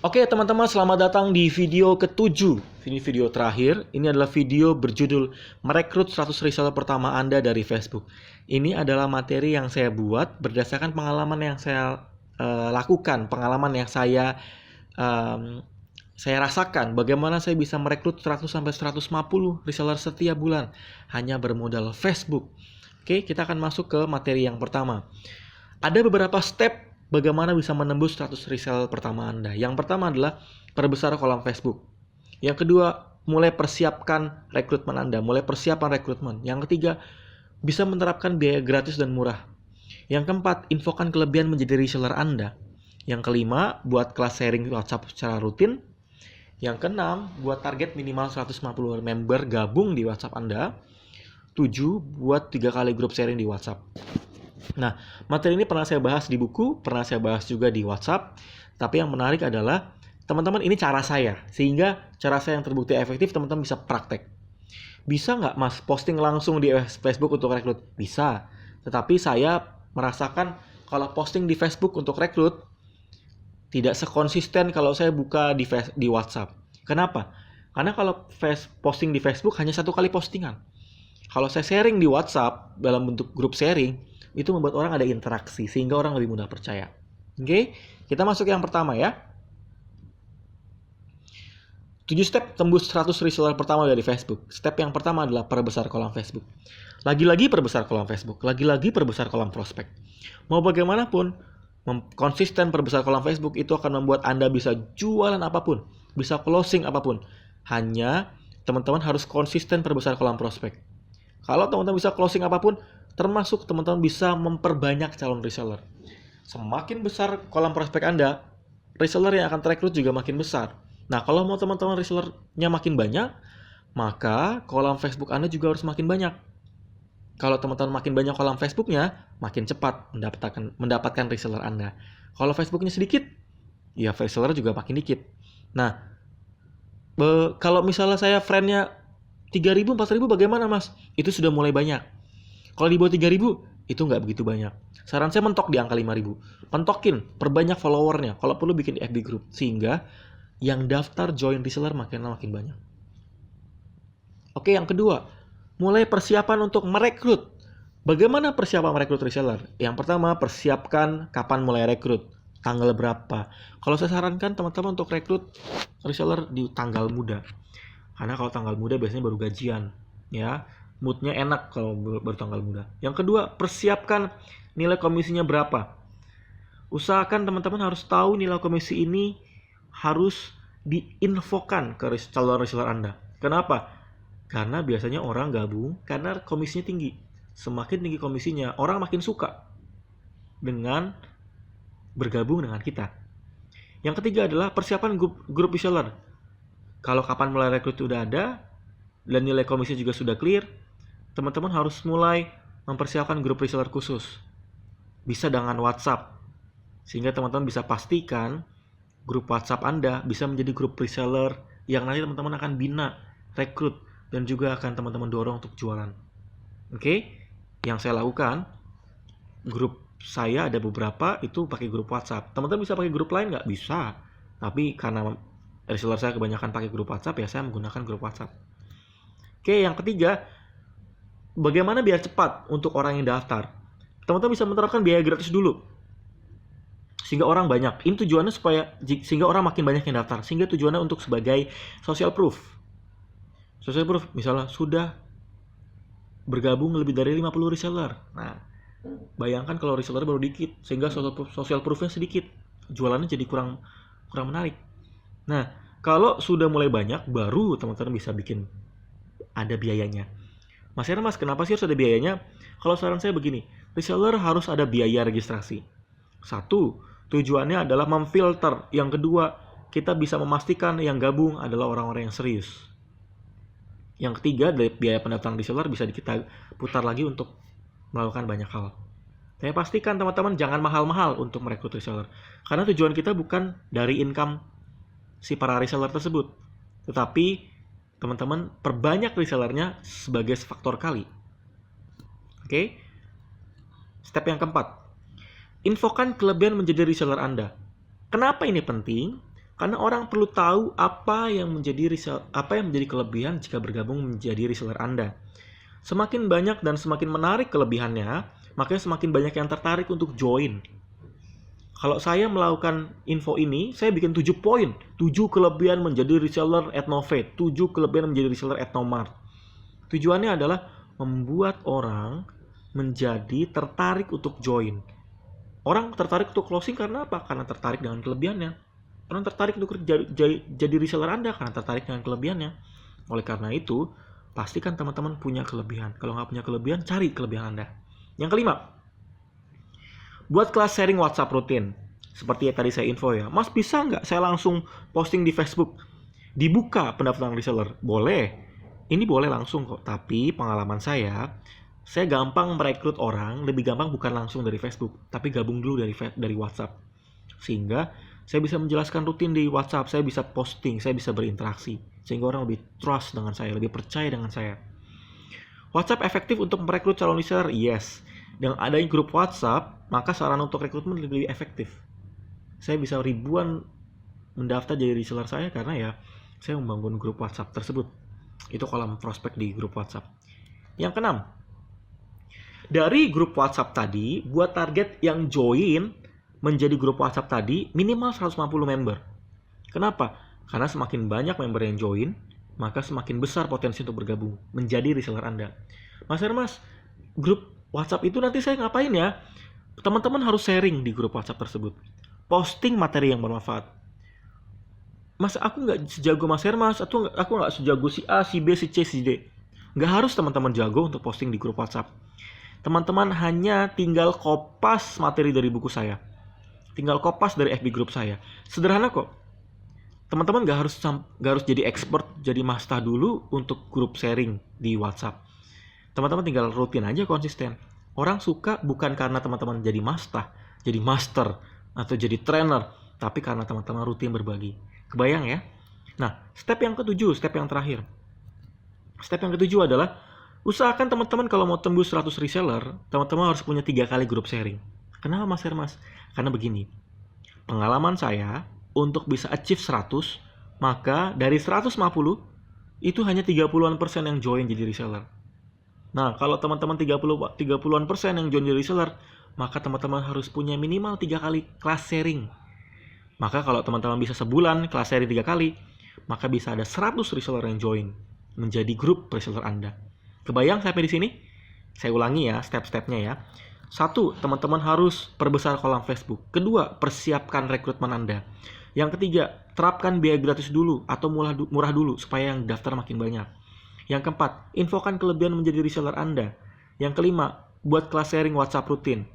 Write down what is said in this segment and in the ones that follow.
Oke teman-teman, selamat datang di video ke-7. Ini video terakhir. Ini adalah video berjudul merekrut 100 reseller pertama Anda dari Facebook. Ini adalah materi yang saya buat berdasarkan pengalaman yang saya lakukan, pengalaman yang saya rasakan. Bagaimana saya bisa merekrut 100 sampai 150 reseller setiap bulan hanya bermodal Facebook. Oke, kita akan masuk ke materi yang pertama. Ada beberapa step bagaimana bisa menembus 100 reseller pertama Anda. Yang pertama adalah perbesar kolom Facebook. Yang kedua, mulai persiapkan rekrutmen Anda, mulai persiapan rekrutmen. Yang ketiga, bisa menerapkan biaya gratis dan murah. Yang keempat, infokan kelebihan menjadi reseller Anda. Yang kelima, buat kelas sharing WhatsApp secara rutin. Yang keenam, buat target minimal 150 member gabung di WhatsApp Anda. 7, buat 3 kali grup sharing di WhatsApp. Nah, materi ini pernah saya bahas di buku, pernah saya bahas juga di WhatsApp. Tapi yang menarik adalah, teman-teman, ini cara saya. Sehingga cara saya yang terbukti efektif, teman-teman bisa praktek. Bisa nggak, Mas, posting langsung di Facebook untuk rekrut? Bisa. Tetapi saya merasakan kalau posting di Facebook untuk rekrut, tidak sekonsisten kalau saya buka di WhatsApp. Kenapa? Karena kalau posting di Facebook hanya 1 kali postingan. Kalau saya sharing di WhatsApp dalam bentuk grup sharing, itu membuat orang ada interaksi, sehingga orang lebih mudah percaya. Oke, kita masuk yang pertama ya. 7 step tembus 100 reseller pertama dari Facebook. Step yang pertama adalah perbesar kolom Facebook. Lagi-lagi perbesar kolom Facebook, lagi-lagi perbesar kolom prospek. Mau bagaimanapun, konsisten perbesar kolom Facebook itu akan membuat Anda bisa jualan apapun, bisa closing apapun. Hanya teman-teman harus konsisten perbesar kolom prospek. Kalau teman-teman bisa closing apapun, termasuk teman-teman bisa memperbanyak calon reseller. Semakin besar kolom prospek Anda, reseller yang akan terekrut juga makin besar. Nah, kalau mau teman-teman resellernya makin banyak, maka kolom Facebook Anda juga harus makin banyak. Kalau teman-teman makin banyak kolom Facebooknya, makin cepat mendapatkan reseller Anda. Kalau Facebooknya sedikit, ya reseller juga makin dikit. Nah, kalau misalnya saya friendnya 3.000, 4.000 bagaimana, Mas? Itu sudah mulai banyak. Kalau di bawah 3.000, itu nggak begitu banyak. Saran saya mentok di angka 5.000. Pentokin, perbanyak followernya. Kalau perlu bikin FB group. Sehingga yang daftar join reseller makin banyak. Oke, yang kedua, mulai persiapan untuk merekrut. Bagaimana persiapan merekrut reseller? Yang pertama, persiapkan kapan mulai rekrut. Tanggal berapa. Kalau saya sarankan teman-teman untuk rekrut reseller di tanggal muda. Karena kalau tanggal muda biasanya baru gajian. Ya, moodnya enak kalau bertanggal muda. Yang kedua, persiapkan nilai komisinya berapa. Usahakan teman-teman harus tahu nilai komisi ini harus diinfokan ke calon reseller Anda. Kenapa? Karena biasanya orang gabung karena komisinya tinggi. Semakin tinggi komisinya, orang makin suka dengan bergabung dengan kita. Yang ketiga adalah persiapan grup reseller. Kalau kapan mulai rekrut sudah ada, dan nilai komisi juga sudah clear, teman-teman harus mulai mempersiapkan grup reseller khusus. Bisa dengan WhatsApp. Sehingga teman-teman bisa pastikan grup WhatsApp Anda bisa menjadi grup reseller yang nanti teman-teman akan bina, rekrut, dan juga akan teman-teman dorong untuk jualan. Oke? Yang saya lakukan, grup saya ada beberapa itu pakai grup WhatsApp. Teman-teman bisa pakai grup lain nggak? Bisa. Tapi karena reseller saya kebanyakan pakai grup WhatsApp, ya saya menggunakan grup WhatsApp. Oke, yang ketiga, bagaimana biar cepat untuk orang yang daftar? Teman-teman bisa menerapkan biaya gratis dulu. Sehingga orang banyak. Ini tujuannya sehingga orang makin banyak yang daftar. Sehingga tujuannya untuk sebagai social proof. Social proof, misalnya sudah bergabung lebih dari 50 reseller. Nah, bayangkan kalau reseller baru dikit, sehingga social proof-nya sedikit. Jualannya jadi kurang menarik. Nah, kalau sudah mulai banyak, baru teman-teman bisa bikin ada biayanya. Mas Heran, Mas, kenapa sih harus ada biayanya? Kalau saran saya begini, reseller harus ada biaya registrasi. 1, tujuannya adalah memfilter. Yang kedua, kita bisa memastikan yang gabung adalah orang-orang yang serius. Yang ketiga, dari biaya pendaftaran reseller bisa kita putar lagi untuk melakukan banyak hal. Saya pastikan teman-teman jangan mahal-mahal untuk merekrut reseller. Karena tujuan kita bukan dari income si para reseller tersebut, tetapi teman-teman perbanyak resellernya sebagai faktor kali. Oke? Step yang keempat, infokan kelebihan menjadi reseller Anda. Kenapa ini penting? Karena orang perlu tahu apa yang menjadi kelebihan jika bergabung menjadi reseller Anda. Semakin banyak dan semakin menarik kelebihannya, makanya semakin banyak yang tertarik untuk join. Kalau saya melakukan info ini, saya bikin 7 poin. 7 kelebihan menjadi reseller Etnovate, 7 kelebihan menjadi reseller Etnomart. Tujuannya adalah membuat orang menjadi tertarik untuk join. Orang tertarik untuk closing karena apa? Karena tertarik dengan kelebihannya. Orang tertarik untuk jadi reseller Anda karena tertarik dengan kelebihannya. Oleh karena itu, pastikan teman-teman punya kelebihan. Kalau nggak punya kelebihan, cari kelebihan Anda. Yang kelima, buat kelas sharing WhatsApp rutin. Seperti yang tadi saya info ya. Mas, bisa nggak saya langsung posting di Facebook? Dibuka pendaftaran reseller? Boleh. Ini boleh langsung kok. Tapi pengalaman saya gampang merekrut orang, lebih gampang bukan langsung dari Facebook, tapi gabung dulu dari WhatsApp. Sehingga saya bisa menjelaskan rutin di WhatsApp, saya bisa posting, saya bisa berinteraksi. Sehingga orang lebih trust dengan saya, lebih percaya dengan saya. WhatsApp efektif untuk merekrut calon reseller? Yes. Dengan adanya grup WhatsApp, maka sarana untuk rekrutmen lebih efektif. Saya bisa ribuan mendaftar jadi reseller saya karena ya saya membangun grup WhatsApp tersebut. Itu kolom prospek di grup WhatsApp. Yang keenam, dari grup WhatsApp tadi, buat target yang join menjadi grup WhatsApp tadi minimal 150 member. Kenapa? Karena semakin banyak member yang join, maka semakin besar potensi untuk bergabung menjadi reseller Anda. Mas, grup WhatsApp itu nanti saya ngapain ya? Teman-teman harus sharing di grup WhatsApp tersebut. Posting materi yang bermanfaat. Mas, aku nggak sejago Mas Hermas, atau aku nggak sejago si A, si B, si C, si D. Nggak harus teman-teman jago untuk posting di grup WhatsApp. Teman-teman hanya tinggal kopas materi dari buku saya. Tinggal kopas dari FB group saya. Sederhana kok. Teman-teman nggak harus jadi expert, jadi master dulu untuk grup sharing di WhatsApp. Teman-teman tinggal rutin aja, konsisten. Orang suka bukan karena teman-teman jadi master, atau jadi trainer, tapi karena teman-teman rutin berbagi. Kebayang ya? Nah, step yang terakhir. Step yang ketujuh adalah usahakan teman-teman kalau mau tembus 100 reseller, teman-teman harus punya 3 kali grup sharing. Kenapa Mas Hermas? Karena begini, pengalaman saya untuk bisa achieve 100, maka dari 150, itu hanya 30-an% yang join jadi reseller. Nah, kalau teman-teman 30-an% yang join jadi reseller, maka teman-teman harus punya minimal 3 kali kelas sharing. Maka kalau teman-teman bisa sebulan kelas sharing 3 kali, maka bisa ada 100 reseller yang join menjadi grup reseller Anda. Kebayang sampai di sini? Saya ulangi ya step-stepnya ya. 1. Teman-teman harus perbesar kolam Facebook. 2. Persiapkan rekrutmen Anda. Yang 3. Terapkan biaya gratis dulu atau murah dulu supaya yang daftar makin banyak. Yang 4. Infokan kelebihan menjadi reseller Anda. Yang 5. Buat kelas sharing WhatsApp rutin.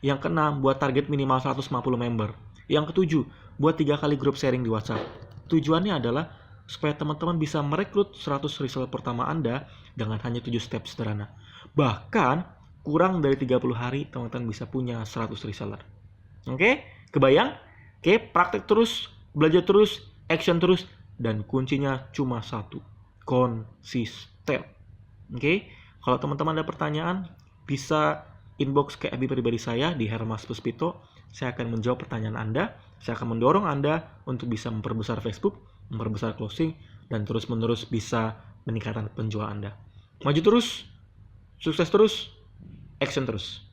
Yang 6. Buat target minimal 150 member. Yang 7. Buat 3 kali grup sharing di WhatsApp. Tujuannya adalah supaya teman-teman bisa merekrut 100 reseller pertama Anda dengan hanya 7 step sederhana. Bahkan, kurang dari 30 hari teman-teman bisa punya 100 reseller. Oke? Kebayang? Oke, praktek terus, belajar terus, action terus, dan kuncinya cuma satu, konsisten. Oke? Kalau teman-teman ada pertanyaan, bisa inbox ke FB pribadi saya di Hermas Puspito. Saya akan menjawab pertanyaan Anda. Saya akan mendorong Anda untuk bisa memperbesar Facebook, memperbesar closing, dan terus-menerus bisa meningkatkan penjualan Anda. Maju terus, sukses terus, action terus.